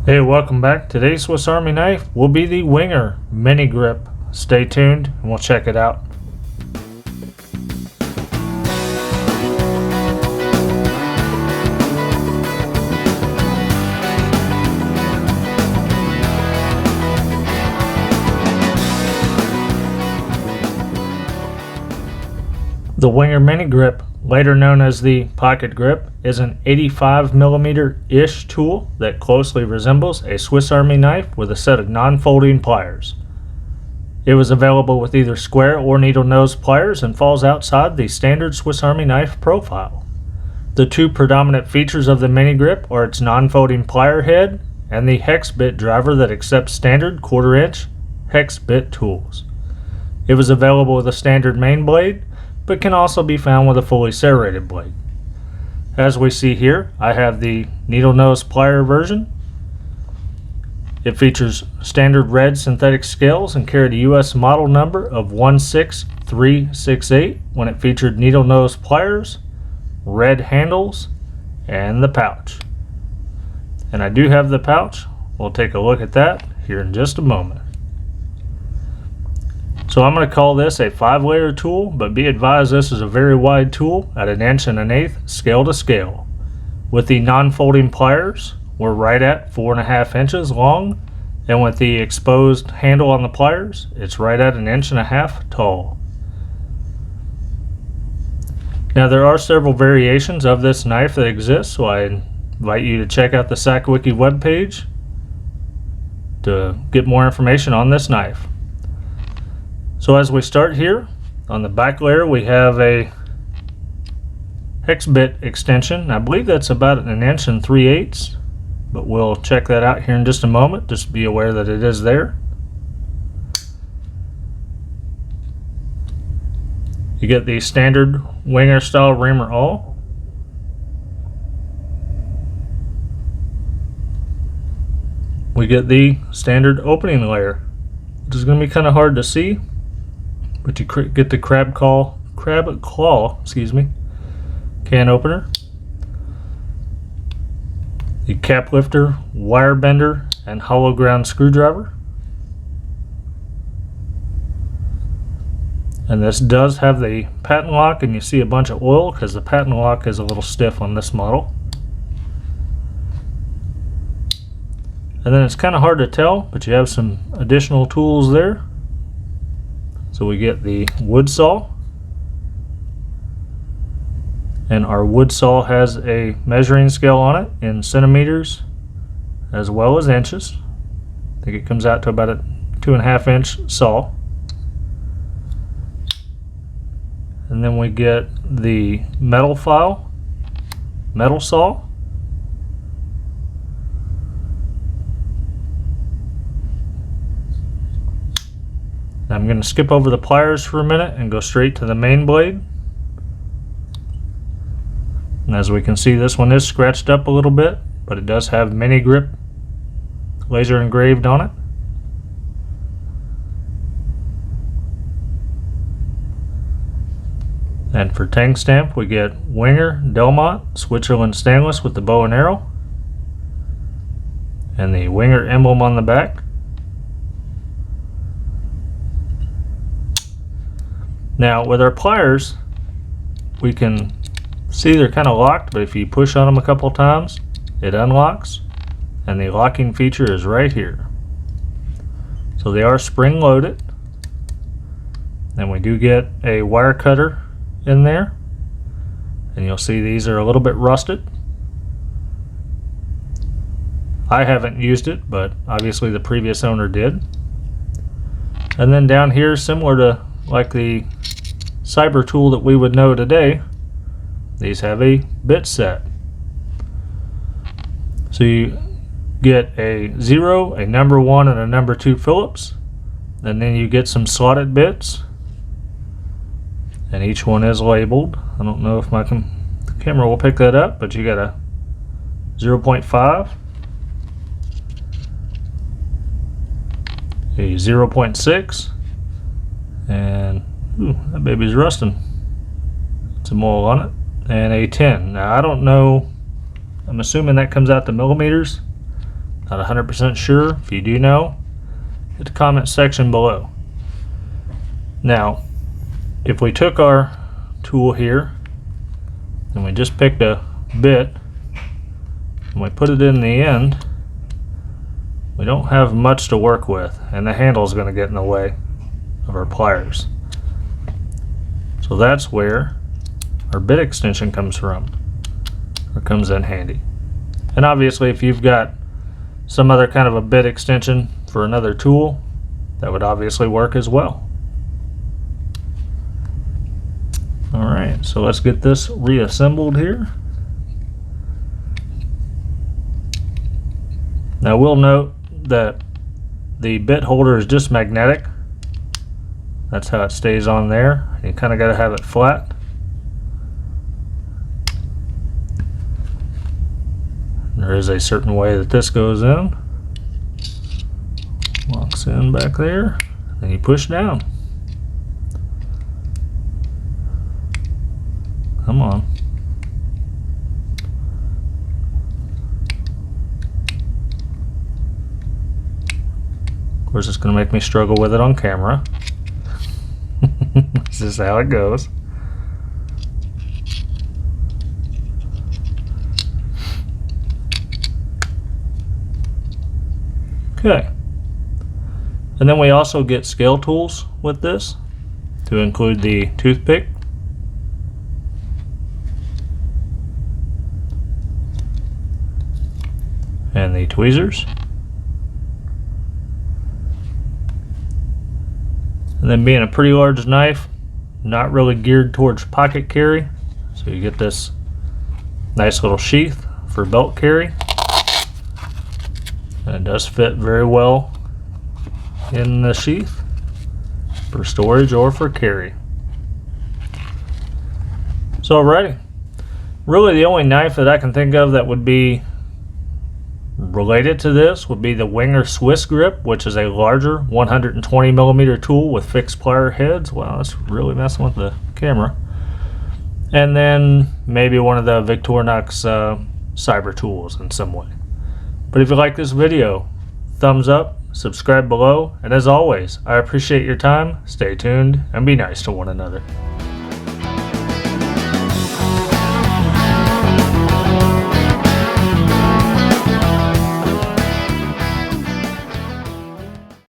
Hey, welcome back. Today's Swiss Army knife will be the Wenger MiniGrip. Stay tuned and we'll check it out. The Wenger MiniGrip, later known as the PocketGrip, is an 85mm-ish tool that closely resembles a Swiss Army knife with a set of non-folding pliers. It was available with either square or needle nose pliers and falls outside the standard Swiss Army knife profile. The two predominant features of the MiniGrip are its non-folding plier head and the Hex Bit driver that accepts standard 1/4-inch Hex Bit tools. It was available with a standard main blade, but can also be found with a fully serrated blade. As we see here, I have the needle nose plier version. It features standard red synthetic scales and carried a US model number of 16368 when it featured needle nose pliers, red handles, and the pouch. And I do have the pouch. We'll take a look at that here in just a moment. So I'm going to call this a 5-layer tool, but be advised this is a very wide tool at 1 1/8" scale to scale. With the non-folding pliers, we're right at 4.5 inches long, and with the exposed handle on the pliers, it's right at 1.5 inches tall. Now there are several variations of this knife that exist, so I invite you to check out the Sakwiki webpage to get more information on this knife. So as we start here, on the back layer we have a Hex Bit extension. I believe that's about 1 3/8", but we'll check that out here in just a moment. Just be aware that it is there. You get the standard Wenger style reamer awl. We get the standard opening layer, which is going to be kind of hard to see. But you get the crab claw, can opener, the cap lifter, wire bender, and hollow ground screwdriver. And this does have the patent lock, and you see a bunch of oil because the patent lock is a little stiff on this model. And then it's kind of hard to tell, but you have some additional tools there. So we get the wood saw, and our wood saw has a measuring scale on it in centimeters as well as inches. I think it comes out to about a 2.5-inch saw. And then we get the metal saw. I'm going to skip over the pliers for a minute and go straight to the main blade. And as we can see, this one is scratched up a little bit, but it does have MiniGrip laser engraved on it. And for tang stamp, we get Wenger Delmont Switzerland stainless with the bow and arrow, and the Wenger emblem on the back. Now with our pliers, we can see they're kind of locked, but if you push on them a couple times, it unlocks, and the locking feature is right here. So they are spring loaded, and we do get a wire cutter in there, and you'll see these are a little bit rusted. I haven't used it, but obviously the previous owner did. And then down here, similar to like the cyber tool that we would know today, these have a bit set. So you get a 0, a number 1, and a number 2 Phillips, and then you get some slotted bits, and each one is labeled. I don't know if the camera will pick that up, but you got a 0.5, a 0.6, and that baby's rusting. Some oil on it, and a 10. Now I don't know, I'm assuming that comes out to millimeters. Not 100% sure. If you do know, hit the comment section below. Now, if we took our tool here and we just picked a bit and we put it in the end, we don't have much to work with, and the handle is going to get in the way of our pliers. So that's where our bit extension comes from, or comes in handy. And obviously, if you've got some other kind of a bit extension for another tool, that would obviously work as well. Alright, so let's get this reassembled here. Now we'll note that the bit holder is just magnetic. That's how it stays on there. You kind of got to have it flat. There is a certain way that this goes in. Locks in back there, and you push down. Come on. Of course, it's going to make me struggle with it on camera. This is how it goes. Okay. And then we also get scale tools with this, to include the toothpick, and the tweezers. And then being a pretty large knife, not really geared towards pocket carry, so you get this nice little sheath for belt carry. And it does fit very well in the sheath for storage or for carry. So alrighty, really the only knife that I can think of that would be related to this would be the Wenger SwissGrip, which is a larger 120mm tool with fixed plier heads. Wow, that's really messing with the camera. And then maybe one of the Victorinox cyber tools in some way. But if you like this video, thumbs up, subscribe below, and as always, I appreciate your time. Stay tuned and be nice to one another.